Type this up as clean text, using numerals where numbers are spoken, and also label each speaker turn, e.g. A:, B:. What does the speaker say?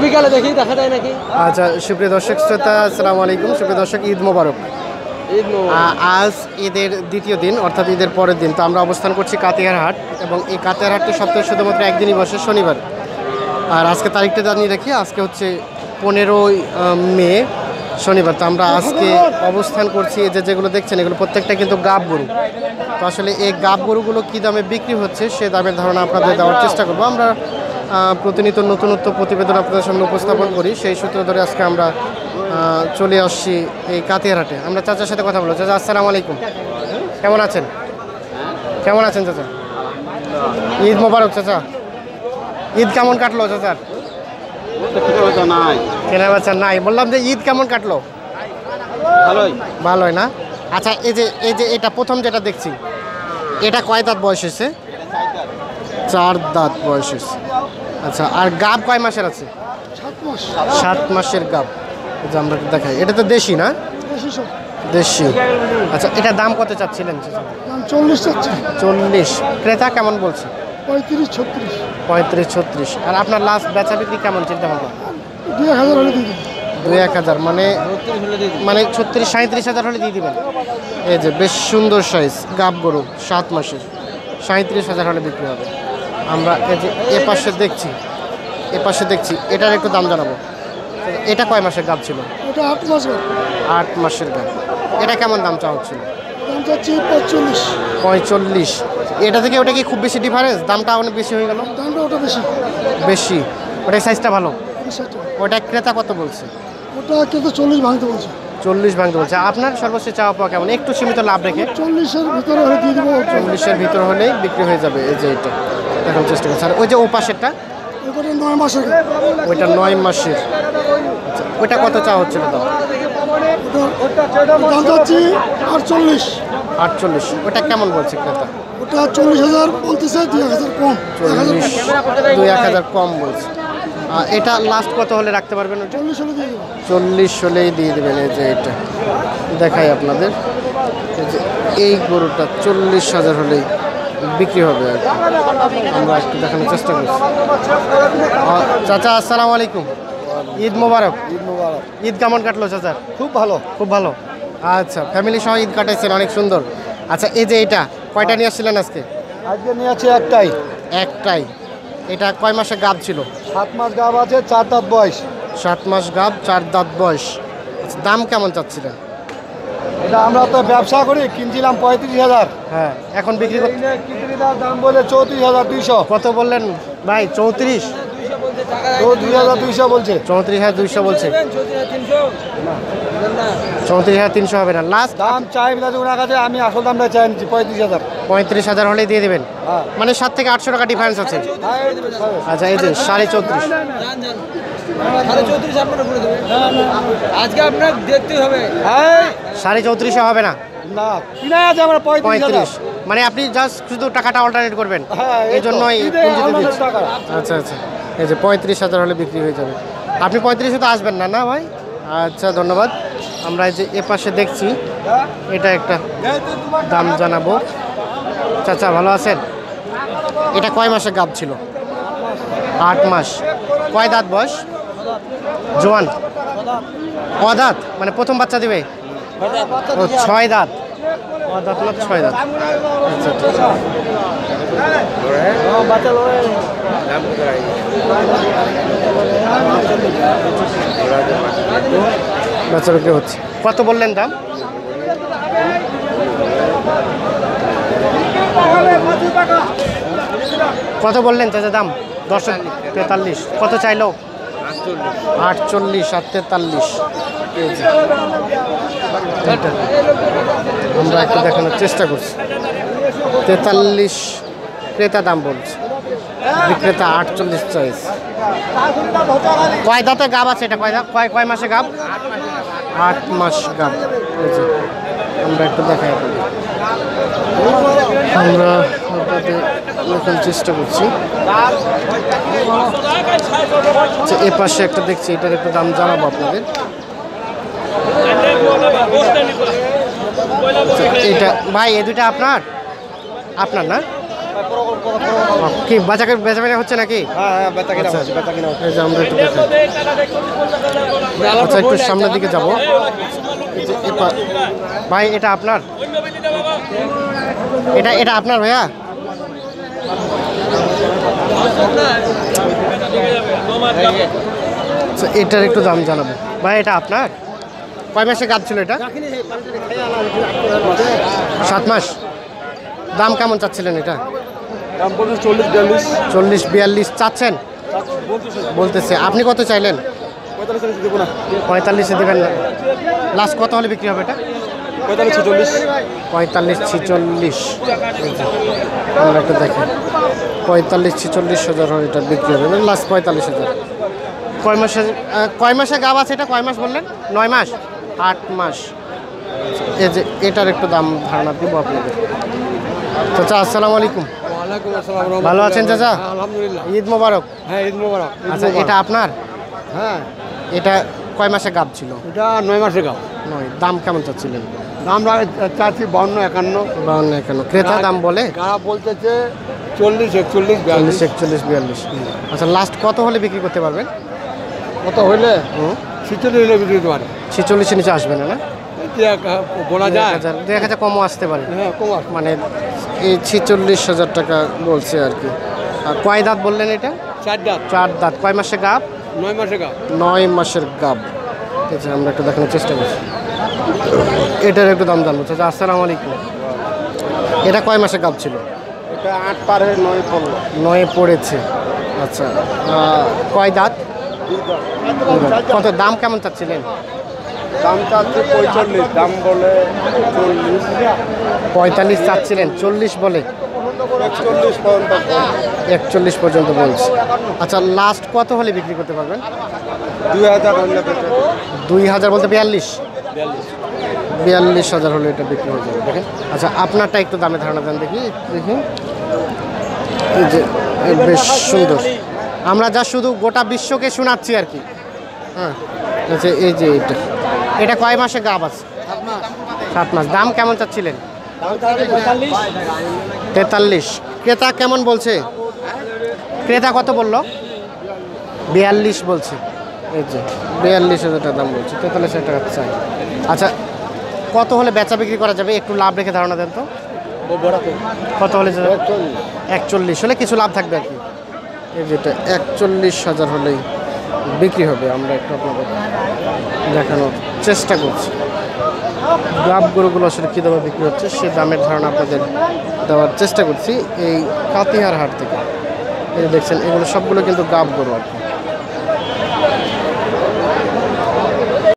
A: বিকালে দেখি দেখা যায় নাকি।
B: আচ্ছা সুপ্রিয় দর্শক শ্রোতা আসসালামু আলাইকুম। সুপ্রিয় দর্শক ঈদ মোবারক। আজ ঈদের দ্বিতীয় দিন অর্থাৎ ঈদের পরের দিন। তো আমরা অবস্থান করছি কাতিয়ার হাট এবং এই কাতিয়ার হাটটি সপ্তাহে শুধুমাত্র একদিনই বসে, শনিবার। আর আজকে তারিখটা জানিয়ে রাখি, আজকে হচ্ছে 15ই মে, শনিবার। তো আমরা আজকে অবস্থান করছি, এই যেগুলো দেখছেন এগুলো প্রত্যেকটা কিন্তু গাব গরু। তো আসলে এই গাব গরুগুলো কী দামে বিক্রি হচ্ছে সে দামের ধারণা আপনাদের দেওয়ার চেষ্টা করবো। আমরা প্রতিনিয়ত নতুনত্ব প্রতিবেদন আপনাদের সামনে উপস্থাপন করি, সেই সূত্র ধরে আজকে আমরা চলে আসছি এই কাতিয়ার হাটে। আমরা চাচার সাথে কথা বলবো। চাচা আসসালামু আলাইকুম, কেমন আছেন? কেমন আছেন চাচা? ঈদ মোবারক চাচা। ঈদ কেমন কাটলো চাচার? কেনা বেচা নাই, বললাম যে ঈদ কেমন কাটলো? ভালোই না? আচ্ছা এই যে এটা প্রথম যেটা দেখছি, এটা কয় দাঁত বয়স হয়েছে? 4 দাঁত বয়স হয়েছে। আচ্ছা, আর গাব কয় মাসের আছে? 7 মাসের গাব। যে আমরা দেখাই, এটা তো দেশি না? দেশি। আচ্ছা, এটা দাম কত চাচ্ছিলেন?
C: 40 চাচ্ছি।
B: 40। ক্রেতা কেমন বলছে?
C: 35-36।
B: 35-36। আর আপনার লাস্ট বেচা বিক্রি কেমন চিন্তা ভাবনা?
C: 2-1000 হলে দিয়ে দিন।
B: 2-1000 মানে 36-37 হাজার হলে দিয়ে দিবেন। এই যে বেশ সুন্দর সাইজ গাব গরু, 7 মাসের, 37,000 হলে বিক্রি হবে। আমরা এই যে এ পাশে দেখছি এটার একটু দাম জানাবো। এটা কয় মাসের গাব ছিল?
C: এটা 8 মাস।
B: 8 মাসের গাব। এটা কেমন দাম চাওয়া হচ্ছিল?
C: দাম চাচ্ছি 45।
B: 45। এটা থেকে ওটা কি খুব বেশি ডিফারেন্স? দামটা অনেক বেশি হয়ে গেল?
C: দামটা ওটা
B: বেশি। ওটার সাইজটা ভালো।
C: বেশি।
B: ওটা ক্রেতা কত বলছে?
C: ওটা কিন্তু 40 ভাঙতে বলছে।
B: 40 ভাঙতে বলছে। আপনার সর্বোচ্চ চাওয়া পাওয়া কেমন? একটু সীমিত লাভ রেখে
C: 40-এর ভিতরে হলে দিয়ে দেবো।
B: 40-এর ভিতর হলেই বিক্রি হয়ে যাবে। এই যে এটা দেখার চেষ্টা করছে। আর ওই যে ও পাশেরটা,
C: ওটা 9 মাসের।
B: ওইটা 9 মাসের। আচ্ছা, ওইটা কত চাওয়া হচ্ছিল দাম?
C: দাম চাচ্ছি 48।
B: 48। ওটা কেমন বলছে ক্রেতা?
C: ওটা 40,000 বলতেছে, 2-1000 কম।
B: 2-1000 কম বলছে। এটা লাস্ট কত হলে রাখতে পারবেন? ওটা
C: 40 হলে দিয়ে দেবো।
B: 40 হলেই দিয়ে দেবেন। এই যে এটা দেখাই আপনাদের, এই যে এই গরুটা 40,000 হলেই বিক্রি হবে। আর আমরা একটু দেখানোর চেষ্টা করছি। চাচা আসসালামু আলাইকুম, ঈদ মোবারক।
C: ঈদ মোবারক।
B: ঈদ কেমন কাটলো চাচা?
C: খুব ভালো।
B: খুব ভালো। আচ্ছা, ফ্যামিলি সহ ঈদ কাটাইছেন, অনেক সুন্দর। আচ্ছা, এই যে এটা কয়টা নিয়ে আসছিলেন আজকে?
C: আজকে নিয়ে আছে একটাই।
B: একটাই। এটা কয় মাসে গাব ছিল?
C: 7 মাস গাব আছে, 4 দাঁত বয়স।
B: 7 মাস গাব, 4 দাঁত বয়স। আচ্ছা, দাম কেমন চাচ্ছিলেন?
C: এটা আমরা তো ব্যবসা করি, কিনছিলাম 35,000।
B: হ্যাঁ, এখন বিক্রি করতে
C: দাম বলে 34,200।
B: কত বললেন ভাই? 34।
C: 34,200 বলছে।
B: 34,200 বলছে। 34,300 হবে না? লাস্ট
C: দাম চাই ওনার কাছে, আমি আসল দামটা চাই নিচ্ছি 35,000।
B: 35,000 হলেই দিয়ে দেবেন।
C: হ্যাঁ।
B: মানে 7 থেকে 800 টাকা ডিফারেন্স আছে। আচ্ছা, এই যে 34.5।
A: আজকে আপনার দেখতে হবে।
B: 34.5 হবে না?
C: না, কিনাই আছে আমরা 35,000।
B: 35। মানে আপনি জাস্ট শুধু টাকাটা অল্টারনেট করবেন,
C: হ্যাঁ,
B: এই জন্যই পুঁজিতে দিচ্ছি।
C: টাকা।
B: আচ্ছা আচ্ছা, এই যে 35,000 হলে বিক্রি হয়ে যাবে। আপনি 35 তো আসবেন না, না ভাই? আচ্ছা, ধন্যবাদ। আমরা এই যে এ পাশে দেখছি, এটা একটা দাম জানাবো। চাচা ভালো আছেন? এটা কয় মাসে গাব ছিল? 8 মাস। কয় দাঁত বয়স? জোয়ান। দাঁত মানে প্রথম বাচ্চা দিবে? ও 6 দাঁত। দাঁত না 6 দাঁত। আচ্ছা, ঠিক আছে। বাচ্চা বিক্রি হচ্ছে। কত বললেন দাম? কত বললেন চাচা দাম? 43। কত চাইলো? 48 আর 43। আমরা একটু দেখানোর চেষ্টা করছি। 43 ক্রেতা দাম বলছে, বিক্রেতা 48 চাইছে। কয় দাঁতে গাব আছে এটা? কয় মাসে গাব? 8 মাস গাব। আমরা একটু দেখাই, আমরা দেখার চেষ্টা করছি। এ পাশে একটা দেখছি, এটার একটু দাম জানাবো আপনাদের। এটা ভাই, এ দুটা আপনার না? কি বেচা হচ্ছে নাকি?
C: হ্যাঁ বেচা কিনা
B: আচ্ছা।
C: হচ্ছে, বেচা কিনা হচ্ছে।
B: এই যে আমরা একটু দেখাই। আচ্ছা একটু সামনের দিকে যাব। এই যে ভাই এটা আপনার? এটা আপনার ভাইয়া? আচ্ছা, এটার একটু দাম জানাবো ভাই। এটা আপনার? কয় মাসে গাব ছিল এটা? 7 মাস। দাম কেমন চাচ্ছিলেন এটা?
C: দাম বলছে 40-42।
B: 40-42 চাচ্ছেন বলতেছে। আপনি কত চাইলেন?
C: 45 দেবো না।
B: 45-এ দেবেন না? লাস্ট কত হলে বিক্রি হবে এটা?
C: 45-46।
B: 45-46। আমরা একটু দেখি। 45-46 হাজার হলে এটা বিক্রি হবে, লাস্ট 45,000। কয় মাসে গাব আছে এটা? কয় মাস বললেন? 9 মাস 8 মাস। এই যে এটার একটু দাম ধারণা দিব আপনাদের। চাচা আসসালামু আলাইকুম।
A: ওয়ালাইকুম আসসালাম।
B: ভালো আছেন চাচা?
A: আলহামদুলিল্লাহ।
B: ঈদ মোবারক।
A: হ্যাঁ ঈদ মোবারক।
B: আচ্ছা এটা আপনার?
A: হ্যাঁ
B: এটা কয় মাসে গাব ছিল?
A: এটা 9 মাসের গাব।
B: 9। দাম কেমন চাচ্ছিলেন?
A: দাম চাচ্ছি 52-51।
B: 52 ক্রেতা দাম বলে?
A: গাড়া বলতেছে 40-41 42।
B: 41-42। আচ্ছা লাস্ট কত হলে বিক্রি করতে পারবেন?
A: কত হইলে 46 হলে বিক্রি করতে পারে।
B: 46-এর নিচে আসবে না?
A: বলা যায়।
B: 1000 কমও আসতে পারে।
A: হ্যাঁ কমার
B: মানে এই 46,000 টাকা বলছে আর কি। আর কয় দাঁত বললেন এটা?
A: 4 দাঁত।
B: 4 দাঁত। কয় মাসে গাব?
A: 9 মাসের গাব।
B: 9 মাসের গাব। ঠিক আছে আমরা একটু দেখানোর চেষ্টা করছি। এটার একটু দাম জানবো। আচ্ছা আসসালামু আলাইকুম। এটা কয় মাসে গাব ছিল?
C: এটা 8 পার হয়ে 9 পড়লো।
B: 9 পড়েছে। আচ্ছা কয় দাঁত? কত দাম কেমন চাচ্ছিলেন?
C: দাম চাচ্ছে 45, দাম বলে 40।
B: 45 চাচ্ছিলেন, 40 বলে
C: 41 পর্যন্ত।
B: 41 পর্যন্ত বলছে। আচ্ছা লাস্ট কত হলে বিক্রি করতে পারবেন?
C: 2000 হলে বেচে।
B: 2000 বলতে 42? 42,000 হলে এটা বিক্রি হয়ে যাবে। দেখেন আচ্ছা আপনারটা একটু দামে ধারণা দেন দেখি। দেখি এই যে বেশ সুন্দর। আমরা যা শুধু গোটা বিশ্বকে শোনাচ্ছি আর কি। হ্যাঁ আচ্ছা এই যে এটা কয় মাসে গাব আছে? 7 মাস। দাম কেমন চাচ্ছিলেন? 43। ক্রেতা কেমন বলছে? ক্রেতা কত বললো? 42 বলছে। এই যে 42,000 টাকা দাম বলছে, 43,000 টাকা চাই। আচ্ছা কত হলে বেচা বিক্রি করা যাবে? একটু লাভ রেখে ধারণা দেন তো। কত হলে যাবে? 41 হলে কিছু লাভ থাকবে আর কি। এই যেটা 41,000 হলেই বিক্রি হবে। আমরা একটু আপনাদের দেখানোর চেষ্টা করছি গাব গরুগুলো আসলে কী দামে বিক্রি হচ্ছে সে দামের ধারণা আপনাদের দেওয়ার চেষ্টা করছি এই কাতিহার হাট থেকে। এই দেখছেন এগুলো সবগুলো কিন্তু গাব গরু আর কি।